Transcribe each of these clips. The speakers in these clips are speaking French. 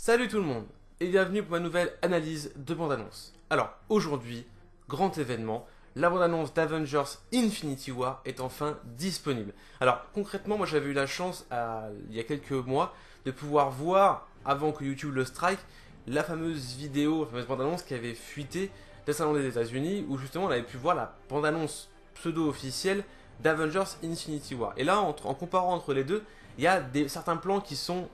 Salut tout le monde et bienvenue pour ma nouvelle analyse de bande-annonce. Alors aujourd'hui, grand événement, la bande-annonce d'Avengers Infinity War est enfin disponible. Alors concrètement, moi j'avais eu la chance il y a quelques mois de pouvoir voir, avant que YouTube le strike, la fameuse vidéo, la fameuse bande-annonce qui avait fuité des salons des États-Unis où justement on avait pu voir la bande-annonce pseudo-officielle d'Avengers Infinity War. Et là, en comparant entre les deux, il y a certains plans qui sont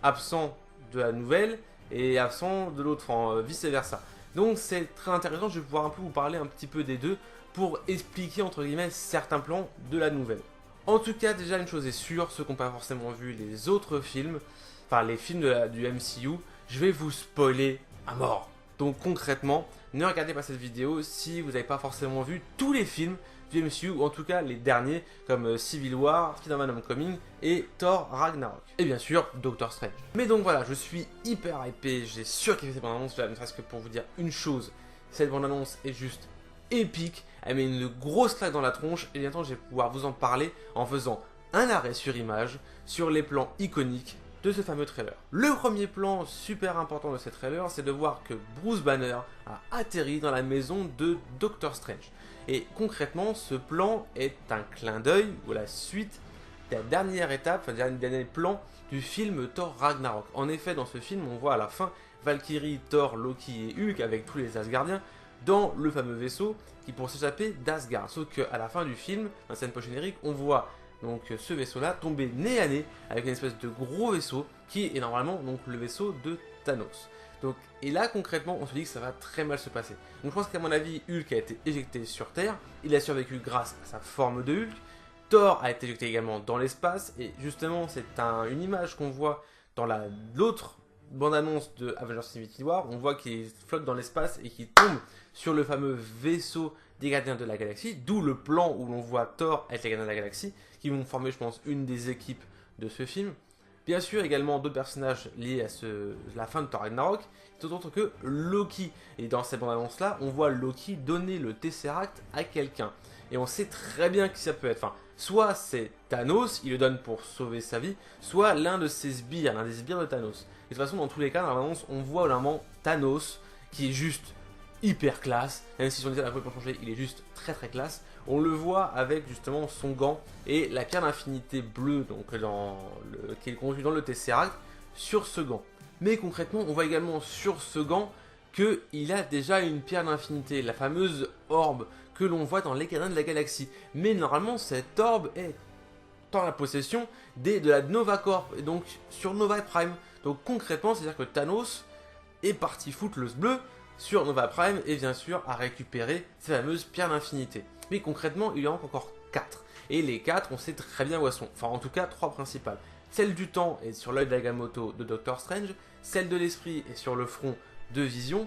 absents de la nouvelle et absent de l'autre, enfin vice versa. Donc c'est très intéressant, je vais pouvoir un peu vous parler un petit peu des deux pour expliquer entre guillemets certains plans de la nouvelle. En tout cas, déjà une chose est sûre, ceux qui n'ont pas forcément vu les autres films, enfin les films du MCU, je vais vous spoiler à mort. Donc concrètement, ne regardez pas cette vidéo si vous n'avez pas forcément vu tous les films du MCU, ou en tout cas les derniers, comme Civil War, Spider-Man Homecoming et Thor Ragnarok. Et bien sûr, Doctor Strange. Mais donc voilà, je suis hyper hypé, j'ai surkiffé cette bande-annonce, ne serait-ce que pour vous dire une chose, cette bande-annonce est juste épique, elle met une grosse claque dans la tronche, et bientôt je vais pouvoir vous en parler en faisant un arrêt sur image sur les plans iconiques de ce fameux trailer. Le premier plan super important de ce trailer, c'est de voir que Bruce Banner a atterri dans la maison de Doctor Strange. Et concrètement, ce plan est un clin d'œil ou la suite de la dernière étape, enfin du dernier plan du film Thor Ragnarok. En effet, dans ce film, on voit à la fin Valkyrie, Thor, Loki et Hulk avec tous les Asgardiens dans le fameux vaisseau qui pour s'échapper d'Asgard. Sauf qu'à la fin du film, dans la scène post-générique, on voit donc ce vaisseau-là tomber nez à nez avec une espèce de gros vaisseau qui est normalement donc le vaisseau de Thanos. Donc, et là concrètement on se dit que ça va très mal se passer. Donc je pense qu'à mon avis Hulk a été éjecté sur Terre, il a survécu grâce à sa forme de Hulk. Thor a été éjecté également dans l'espace et justement c'est une image qu'on voit dans l'autre bande-annonce de Avengers Infinity War. On voit qu'il flotte dans l'espace et qu'il tombe sur le fameux vaisseau des Gardiens de la Galaxie, d'où le plan où l'on voit Thor avec les Gardiens de la Galaxie qui vont former je pense une des équipes de ce film. Bien sûr, également d'autres personnages liés à la fin de Thor Ragnarok, tout autre que Loki. Et dans cette bande-annonce-là, on voit Loki donner le Tesseract à quelqu'un. Et on sait très bien qui ça peut être. Enfin, soit c'est Thanos, il le donne pour sauver sa vie, soit l'un de ses sbires, l'un des sbires de Thanos. Et de toute façon, dans tous les cas, dans la bande-annonce, on voit vraiment Thanos, qui est juste hyper classe, même si son design a complètement changé, il est juste très très classe. On le voit avec justement son gant et la pierre d'infinité bleue donc qui est contenue dans le Tesseract sur ce gant. Mais concrètement, on voit également sur ce gant qu'il a déjà une pierre d'infinité, la fameuse orbe que l'on voit dans les Gardiens de la Galaxie. Mais normalement, cette orbe est dans la possession de la Nova Corp, et donc sur Nova Prime. Donc concrètement, c'est-à-dire que Thanos est parti foutre le bleu sur Nova Prime et bien sûr à récupérer ces fameuses pierres d'infinité. Mais concrètement, il y en a encore 4. Et les 4, on sait très bien où elles sont. Enfin, en tout cas, 3 principales. Celle du temps est sur l'œil d'Agamotto de Doctor Strange. Celle de l'esprit est sur le front de Vision.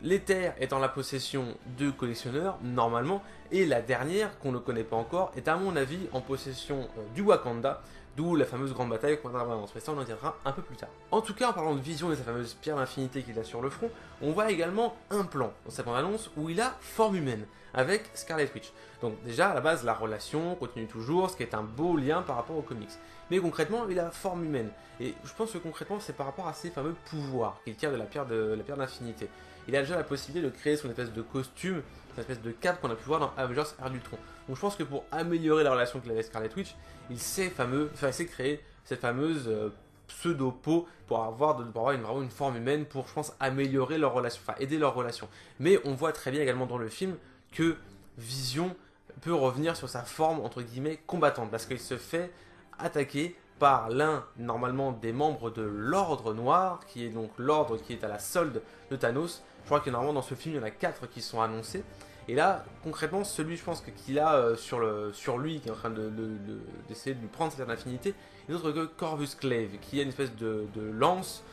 L'éther est en la possession de collectionneurs, normalement. Et la dernière, qu'on ne connaît pas encore, est à mon avis en possession du Wakanda. D'où la fameuse grande bataille qu'on va dans ce ça on en tiendra un peu plus tard. En tout cas, en parlant de Vision et sa fameuse pierre d'infinité qu'il a sur le front, on voit également un plan dans sa bande-annonce où il a forme humaine avec Scarlet Witch. Donc déjà, à la base, la relation continue toujours, ce qui est un beau lien par rapport aux comics. Mais concrètement, il a forme humaine. Et je pense que concrètement, c'est par rapport à ses fameux pouvoirs qu'il tire de la pierre d'infinité. Il a déjà la possibilité de créer son espèce de costume, son espèce de cape qu'on a pu voir dans Avengers Ère d'Ultron. Donc je pense que pour améliorer la relation qu'il a avec Scarlet Witch, il sait créer cette fameuse pseudo-peau pour avoir vraiment une forme humaine pour, je pense, améliorer leur relation, enfin aider leur relation. Mais on voit très bien également dans le film que Vision peut revenir sur sa forme entre guillemets combattante parce qu'il se fait attaquer par l'un normalement des membres de l'Ordre Noir, qui est donc l'ordre qui est à la solde de Thanos. Je crois que normalement dans ce film il y en a 4 qui sont annoncés. Et là, concrètement, celui, je pense, qu'il a sur lui, qui est en train d'essayer de lui prendre cette pierre d'infinité, n'est autre que Corvus Glaive, qui est une espèce de lance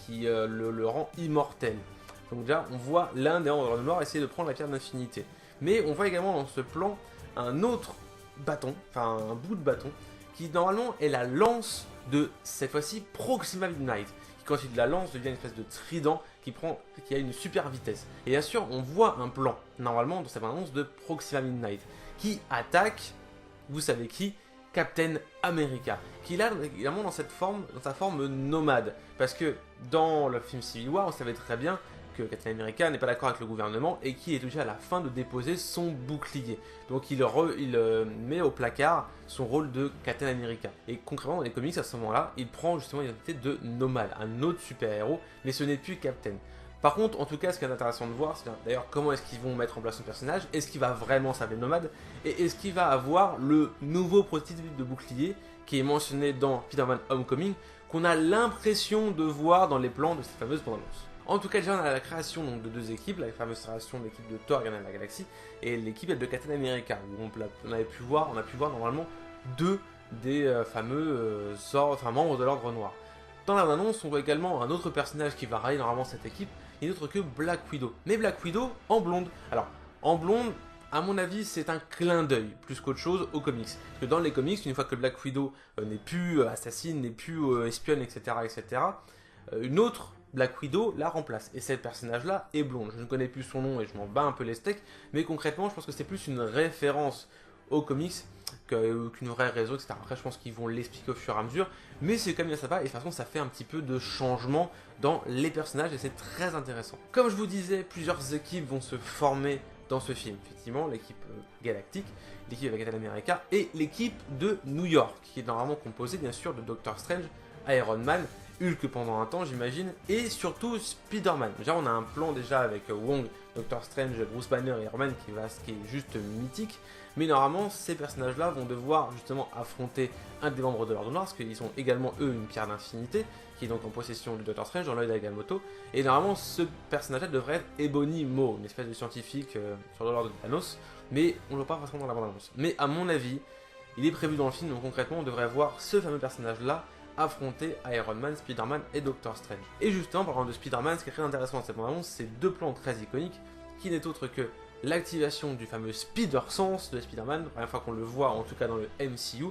qui le rend immortel. Donc déjà, on voit l'un des membres de Noir essayer de prendre la pierre d'infinité. Mais on voit également dans ce plan un autre bâton, enfin un bout de bâton, qui normalement est la lance de, cette fois-ci, Proxima Midnight. Qui, quand il la lance, devient une espèce de trident qui a une super vitesse. Et bien sûr, on voit un plan, normalement, dans cette annonce de Proxima Midnight, qui attaque, vous savez qui, Captain America, qui est là également dans sa forme nomade. Parce que dans le film Civil War, on savait très bien que Captain America n'est pas d'accord avec le gouvernement et qu'il est obligé à la fin de déposer son bouclier. Donc il met au placard son rôle de Captain America. Et concrètement dans les comics à ce moment-là, il prend justement l'identité de nomade, un autre super-héros, mais ce n'est plus Captain. Par contre, en tout cas, ce qui est intéressant de voir, c'est d'ailleurs comment est-ce qu'ils vont mettre en place son personnage, est-ce qu'il va vraiment s'appeler Nomade, et est-ce qu'il va avoir le nouveau prototype de bouclier qui est mentionné dans Spider-Man Homecoming, qu'on a l'impression de voir dans les plans de cette fameuse bande-annonce. En tout cas, déjà, on a la création donc, de deux équipes, la fameuse création de l'équipe de Thor Gardien de la Galaxie et l'équipe de Captain America, où on a pu voir normalement deux des fameux membres de l'Ordre Noir. Dans la bande-annonce, on voit également un autre personnage qui va rallier normalement cette équipe, et autre que Black Widow. Mais Black Widow en blonde. Alors, en blonde, à mon avis, c'est un clin d'œil, plus qu'autre chose, aux comics. Parce que dans les comics, une fois que Black Widow n'est plus assassine, n'est plus espionne, etc., une autre Black Widow la remplace. Et ce personnage-là est blonde. Je ne connais plus son nom et je m'en bats un peu les steaks, mais concrètement, je pense que c'est plus une référence aux comics qu'une vraie raison, etc. Après, je pense qu'ils vont l'expliquer au fur et à mesure, mais c'est quand même bien sympa, et de toute façon, ça fait un petit peu de changement dans les personnages, et c'est très intéressant. Comme je vous disais, plusieurs équipes vont se former dans ce film. Effectivement, l'équipe galactique, l'équipe avec Captain America, et l'équipe de New York, qui est normalement composée, bien sûr, de Doctor Strange, Iron Man, Hulk pendant un temps, j'imagine, et surtout Spider-Man. Déjà, on a un plan déjà avec Wong, Doctor Strange, Bruce Banner et Iron Man qui est juste mythique. Mais normalement, ces personnages-là vont devoir justement affronter un des membres de l'Ordre Noir, parce qu'ils ont également, eux, une pierre d'infinité, qui est donc en possession du Doctor Strange, dans l'œil d'Agamotto. Et normalement, ce personnage-là devrait être Ebony Maw, une espèce de scientifique sur l'ordre de Thanos, mais on ne le voit pas forcément dans la bande-annonce. Mais à mon avis, il est prévu dans le film, donc concrètement, on devrait voir ce fameux personnage-là affronter Iron Man, Spider-Man et Doctor Strange. Et justement, parlant de Spider-Man, ce qui est très intéressant dans cette bande-annonce, c'est deux plans très iconiques, qui n'est autre que l'activation du fameux Spider Sense de Spider-Man, la première fois qu'on le voit, en tout cas dans le MCU,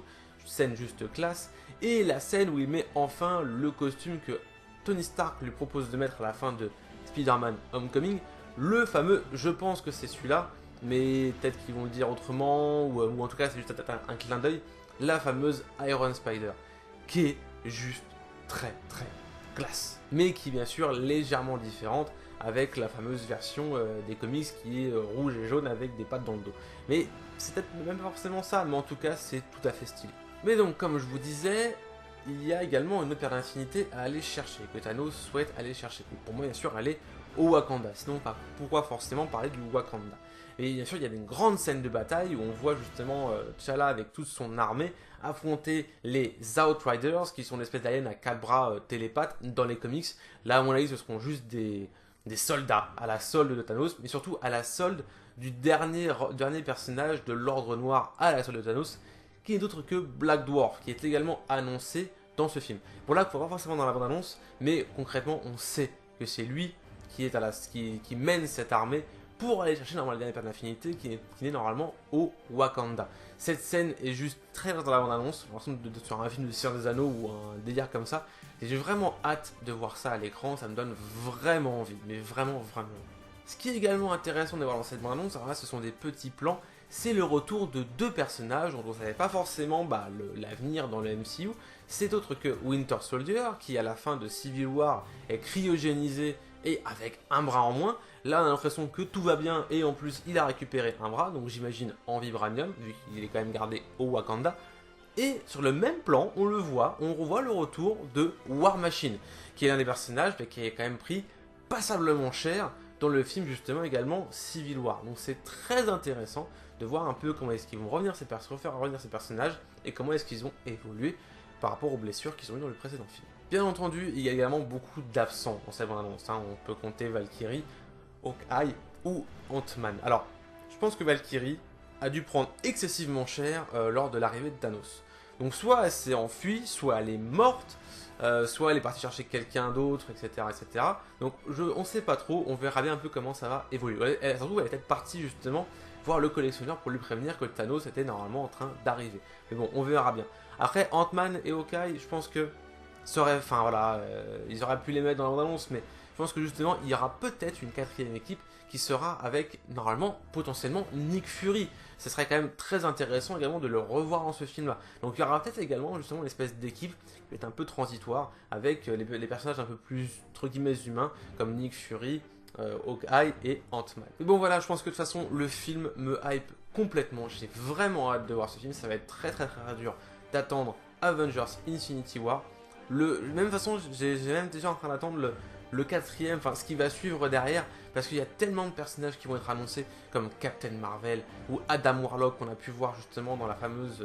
scène juste classe, et la scène où il met enfin le costume que Tony Stark lui propose de mettre à la fin de Spider-Man Homecoming, le fameux, je pense que c'est celui-là, mais peut-être qu'ils vont le dire autrement, ou en tout cas c'est juste un clin d'œil, la fameuse Iron Spider, qui est juste très classe, mais qui est bien sûr légèrement différente avec la fameuse version des comics qui est rouge et jaune avec des pattes dans le dos. Mais c'est peut-être même pas forcément ça, mais en tout cas c'est tout à fait stylé. Mais donc comme je vous disais, il y a également une autre pierre d'infinité à aller chercher, que Thanos souhaite aller chercher. Et pour moi bien sûr aller au Wakanda, sinon pas pourquoi forcément parler du Wakanda. Et bien sûr il y a une grande scène de bataille où on voit justement T'Challa avec toute son armée affronter les Outriders, qui sont une espèce d'aliens à 4 bras télépathes dans les comics. Là à mon avis ce seront juste des soldats à la solde de Thanos, mais surtout à la solde du dernier personnage de l'Ordre Noir à la solde de Thanos, qui n'est autre que Black Dwarf, qui est également annoncé dans ce film. Bon là, il ne faut pas forcément dans la bande-annonce, mais concrètement, on sait que c'est lui qui mène cette armée pour aller chercher normalement le dernier père d'infinité qui est normalement au Wakanda. Cette scène est juste très bien dans la bande-annonce, sur un film de Seigneur des Anneaux ou un délire comme ça. Et j'ai vraiment hâte de voir ça à l'écran, ça me donne vraiment envie, mais vraiment envie. Ce qui est également intéressant de voir dans cette bande-annonce, alors là ce sont des petits plans, c'est le retour de deux personnages dont on ne savait pas forcément l'avenir dans le MCU. C'est autre que Winter Soldier, qui à la fin de Civil War est cryogénisé et avec un bras en moins. Là on a l'impression que tout va bien et en plus il a récupéré un bras, donc j'imagine en vibranium, vu qu'il est quand même gardé au Wakanda. Et sur le même plan, on revoit le retour de War Machine, qui est l'un des personnages qui est quand même pris passablement cher dans le film justement également Civil War. Donc c'est très intéressant de voir un peu comment est-ce qu'ils vont refaire revenir ces personnages et comment est-ce qu'ils ont évolué par rapport aux blessures qu'ils ont eues dans le précédent film. Bien entendu, il y a également beaucoup d'absents dans cette bande-annonce. On peut compter Valkyrie, Hawkeye ou Ant-Man. Alors, je pense que Valkyrie a dû prendre excessivement cher lors de l'arrivée de Thanos. Donc soit elle s'est enfuie, soit elle est morte, soit elle est partie chercher quelqu'un d'autre, etc. Donc on ne sait pas trop, on verra bien un peu comment ça va évoluer. Surtout elle est peut-être partie justement voir le collectionneur pour lui prévenir que Thanos était normalement en train d'arriver. Mais bon, on verra bien. Après, Ant-Man et Hawkeye, je pense que ils auraient pu les mettre dans la bande-annonce, mais je pense que justement il y aura peut-être une quatrième équipe qui sera avec, normalement, potentiellement, Nick Fury. Ce serait quand même très intéressant également de le revoir dans ce film-là. Donc il y aura peut-être également justement une espèce d'équipe qui va être un peu transitoire avec les personnages un peu plus, entre guillemets, humains, comme Nick Fury, Hawkeye et Ant-Man. Mais bon voilà, je pense que de toute façon, le film me hype complètement. J'ai vraiment hâte de voir ce film. Ça va être très dur d'attendre Avengers Infinity War. De même façon, j'ai même déjà en train d'attendre le quatrième, enfin ce qui va suivre derrière, parce qu'il y a tellement de personnages qui vont être annoncés, comme Captain Marvel ou Adam Warlock qu'on a pu voir justement dans la fameuse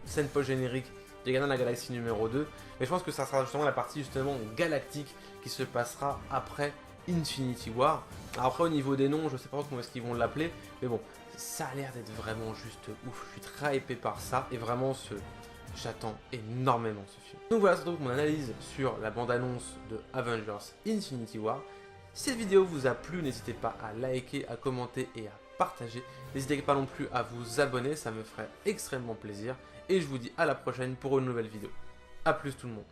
scène post-générique des Gardiens de la Galaxie numéro 2. Mais je pense que ça sera justement la partie justement galactique qui se passera après Infinity War. Alors après au niveau des noms, je sais pas comment est-ce qu'ils vont l'appeler, mais bon, ça a l'air d'être vraiment juste ouf. Je suis très hypé par ça et vraiment j'attends énormément ce film. Donc voilà, c'est donc mon analyse sur la bande-annonce de Avengers Infinity War. Si cette vidéo vous a plu, n'hésitez pas à liker, à commenter et à partager. N'hésitez pas non plus à vous abonner, ça me ferait extrêmement plaisir. Et je vous dis à la prochaine pour une nouvelle vidéo. A plus tout le monde.